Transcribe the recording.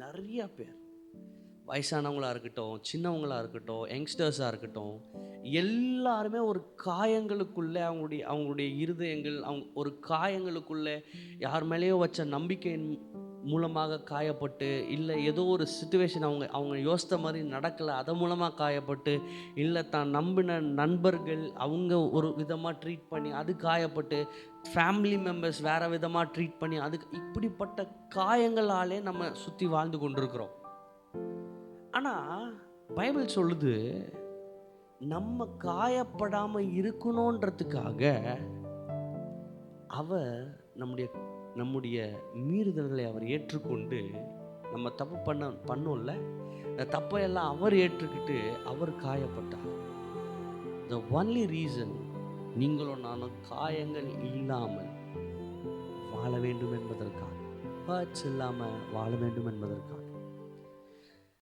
நிறைய பேர், வயசானவங்களா இருக்கட்டும், சின்னவங்களா இருக்கட்டும், யங்ஸ்டர்ஸாக இருக்கட்டும், எல்லாருமே ஒரு காயங்களுக்குள்ளே அவங்களுடைய அவங்களுடைய இருதயங்கள் ஒரு காயங்களுக்குள்ளே யார் மேலேயோ வச்ச நம்பிக்கையின் மூலமாக காயப்பட்டு, இல்லை ஏதோ ஒரு சுச்சுவேஷன் அவங்க அவங்க யோசித்த மாதிரி நடக்கலை, அதன் மூலமாக காயப்பட்டு, இல்லை தான் நம்பின நண்பர்கள் அவங்க ஒரு விதமாக ட்ரீட் பண்ணி அது காயப்பட்டு, ஃபேமிலி மெம்பர்ஸ் வேறு விதமாக ட்ரீட் பண்ணி அதுக்கு இப்படிப்பட்ட காயங்களாலே நம்ம சுற்றி வாழ்ந்து கொண்டிருக்கிறோம். ஆனால் பைபிள் சொல்லுது, நம்ம காயப்படாம இருக்கணுன்றதுக்காக அவர் நம்முடைய நம்முடைய மீறுதல்களை அவர் ஏற்றுக்கொண்டு, நம்ம தப்பு பண்ணோம்ல, அந்த தப்பையெல்லாம் அவர் ஏற்றுக்கிட்டு அவர் காயப்பட்டார். த ஒன்லி ரீசன் நீங்களும் நானும் காயங்கள் இல்லாமல் வாழ வேண்டும் என்பதற்காக, ஹர்ட்ஸ் இல்லாமல் வாழ வேண்டும் என்பதற்காக.